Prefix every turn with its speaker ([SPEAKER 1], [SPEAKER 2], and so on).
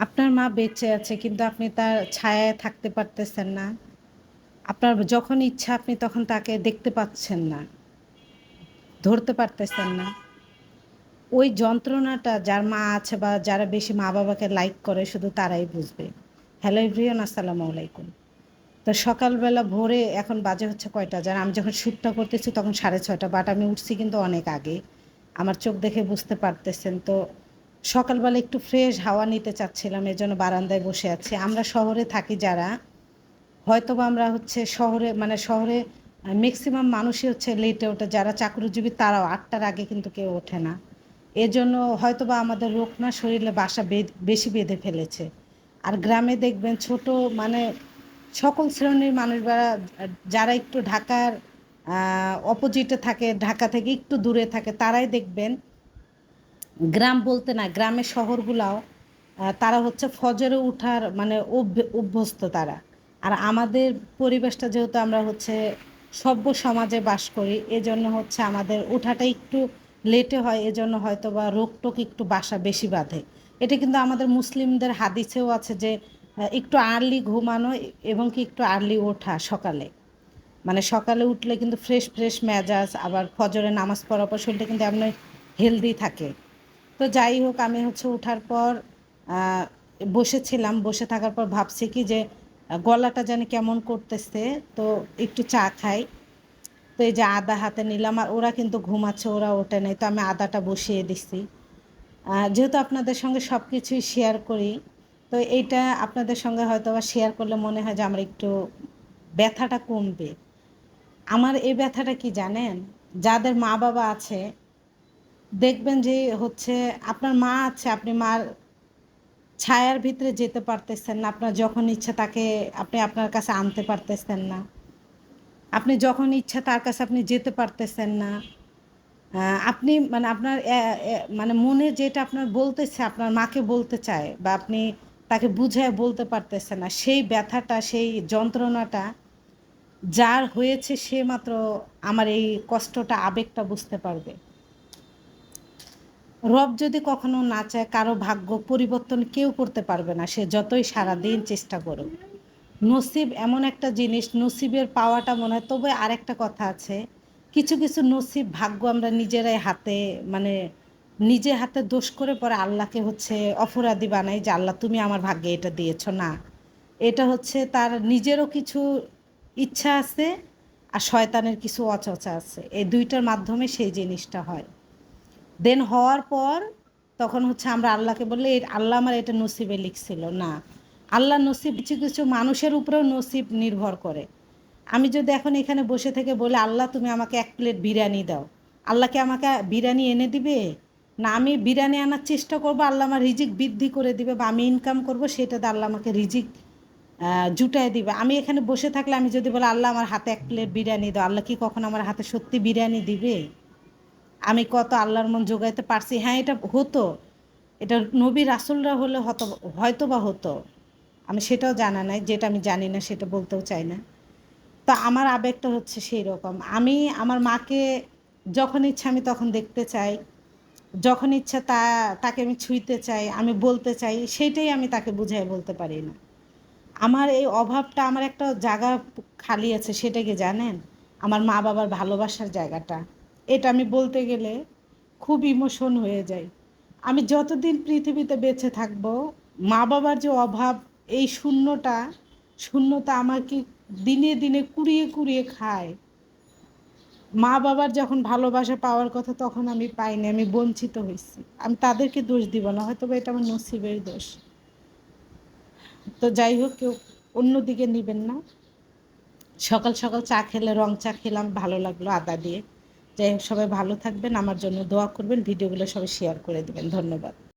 [SPEAKER 1] আপনার মা বেঁচে আছে কিন্তু আপনি তার ছায়ায় থাকতে পারতেছেন না। আপনার যখন ইচ্ছা আপনি তখন তাকে দেখতে পাচ্ছেন না, ধরতে পারতেছেন না। ওই যন্ত্রণাটা যার মা আছে বা যারা বেশি মা-বাবাকে লাইক করে শুধু তারাই বুঝবে। হ্যালো এভরিওয়ান, আসসালামু আলাইকুম। তো সকালবেলা ভোরে এখন বাজে হচ্ছে কয়টা জানেন? আমি যখন শ্যুটটা করতেছি তখন 6:30 বাট আমি উঠছি কিন্তু অনেক আগে। আমার চোখ দেখে বুঝতে পারতেছেন। তো সকালবেলা একটু ফ্রেশ হাওয়া নিতে চাচ্ছিলাম, এজন্য বারান্দায় বসে আছি। আমরা শহরে থাকি যারা, হয়তোবা আমরা হচ্ছে শহরে মানে শহরে ম্যাক্সিমাম মানুষই হচ্ছে লেটে ওঠে। যারা চাকরিজীবী তারাও 8টার আগে কিন্তু কেউ ওঠে না। এজন্য হয়তোবা আমাদের রোগ না শরীরে বাসা বেশি বেঁধে ফেলেছে। আর গ্রামে দেখবেন ছোট মানে সকল শ্রেণীর মানুষরা যারা একটু ঢাকার অপোজিটে থাকে, ঢাকা থেকে একটু দূরে থাকে, তারাই দেখবেন গ্রাম বলতে না, গ্রামের শহরগুলাও তারা হচ্ছে ফজরে উঠার মানে অভ্যস্ত তারা। আর আমাদের পরিবেশটা যেহেতু আমরা হচ্ছে সভ্য সমাজে বাস করি, এজন্য হচ্ছে আমাদের ওঠাটা একটু লেটে হয়, এজন্য হয়তো বা রোগটোক একটু বাসা বেশি বাঁধে। এটা কিন্তু আমাদের মুসলিমদের হাদিসেও আছে যে একটু আর্লি ঘুমানো এবং কি একটু আর্লি ওঠা সকালে। মানে সকালে উঠলে কিন্তু ফ্রেশ ফ্রেশ মেজাজ, আবার ফজরে নামাজ পড়ার পর শরীরটা কিন্তু এমনি হেলদি থাকে। তো যাই হোক, আমি হচ্ছে ওঠার পর আহ, বসেছিলাম, বসে থাকার পর ভাবছি কি যে গলাটা জানি কেমন করতেছে, তো একটু চা খাই। তো এই যে আদা হাতে নিলাম, আর ওরা কিন্তু ঘুমাচ্ছে, ওরা ওঠে নাই, তো আমি আদাটা বসিয়ে দিছি। যেহেতু আপনাদের সঙ্গে সব কিছুই শেয়ার করি, তো এইটা আপনাদের সঙ্গে হয়তো বা শেয়ার করলে মনে হয় যে আমার একটু ব্যথাটা কমবে। আমার এই ব্যথাটা কি জানেন? যাদের মা বাবা আছে দেখবেন যে হচ্ছে আপনার মা আছে, আপনি মার ছায়ার ভিতরে যেতে পারতেছেন না, আপনার যখন ইচ্ছা তাকে আপনি আপনার কাছে আনতে পারতেছেন না, আপনি যখন ইচ্ছা তার কাছে আপনি যেতে পারতেছেন না। আপনি মানে আপনার মানে মনে যেটা আপনার বলতেছে আপনার মাকে বলতে চায়, বা আপনি তাকে বুঝায় বলতে পারতেছেন না, সেই ব্যথাটা সেই যন্ত্রণাটা যার হয়েছে সে মাত্র আমার এই কষ্টটা আবেগটা বুঝতে পারবে। রব যদি কখনো না চায়, কারো ভাগ্য পরিবর্তন কেউ করতে পারবে না, সে যতই সারাদিন চেষ্টা করুক। নসিব এমন একটা জিনিস, নসিবের পাওয়াটা মনে হয়। তবে আরেকটা কথা আছে, কিছু কিছু নসিব ভাগ্য আমরা নিজেরাই হাতে মানে নিজে হাতে দোষ করে পরে আল্লাহকে হচ্ছে অপরাধী বানাই যে আল্লাহ তুমি আমার ভাগ্যে এটা দিয়েছো না। এটা হচ্ছে তার নিজেরও কিছু ইচ্ছা আছে, আর শয়তানের কিছু অচচা আছে, এই দুইটার মাধ্যমে সেই জিনিসটা হয়। দেন হওয়ার পর তখন হচ্ছে আমরা আল্লাহকে বললে আল্লাহ আমার এটা নসিবে লিখছিল না। আল্লাহ নসিব কিছু কিছু মানুষের উপরেও নসিব নির্ভর করে। আমি যদি এখন এখানে বসে থেকে বলি আল্লাহ তুমি আমাকে 1 প্লেট বিরিয়ানি দাও, আল্লাহকে আমাকে বিরিয়ানি এনে দিবে? না, আমি বিরিয়ানি আনার চেষ্টা করব, আল্লাহ আমার রিজিক বৃদ্ধি করে দিবে, বা আমি ইনকাম করব, সেটাতে আল্লাহ আমাকে রিজিক জুটায় দিবে। আমি এখানে বসে থাকলে আমি যদি বলি আল্লাহ আমার হাতে 1 প্লেট বিরিয়ানি দাও, আল্লাহ কি কখন আমার হাতে সত্যি বিরিয়ানি দিবে? আমি কত আল্লাহর মন জোগাইতে পারছি? হ্যাঁ, এটা হতো, এটা নবী রাসূলরা হলে হয়তো বা হতো। আমি সেটাও জানা নাই, যেটা আমি জানি না সেটা বলতেও চাই না। তো আমার আবেগটা হচ্ছে সেই রকম। আমি আমার মাকে যখন ইচ্ছা আমি তখন দেখতে চাই, যখন ইচ্ছা তাকে আমি ছুঁইতে চাই, আমি বলতে চাই, সেইটাই আমি তাকে বুঝাই বলতে পারি না। আমার এই অভাবটা, আমার একটা জায়গা খালি আছে, সেটা কি জানেন? আমার মা বাবার ভালোবাসার জায়গাটা। এটা আমি বলতে গেলে খুব ইমোশন হয়ে যায়। আমি যতদিন পৃথিবীতে বেঁচে থাকবো, মা বাবার যে অভাব, এই শূন্যতা আমাকে দিনে দিনে কুড়িয়ে কুড়িয়ে খায়। মা বাবার যখন ভালোবাসা পাওয়ার কথা তখন আমি পাইনি, আমি বঞ্চিত হয়েছি। আমি তাদেরকে দোষ দিব না, হয়তো বা এটা আমার নসিবের দোষ। তো যাই হোক, কেউ অন্যদিকে নেবেন না। সকাল সকাল চা খেলে, রং চা খেলাম, ভালো লাগলো আদা দিয়ে। যাই হোক, সবাই ভালো থাকবেন, আমার জন্য দোয়া করবেন, ভিডিওগুলো সবাই শেয়ার করে দেবেন। ধন্যবাদ।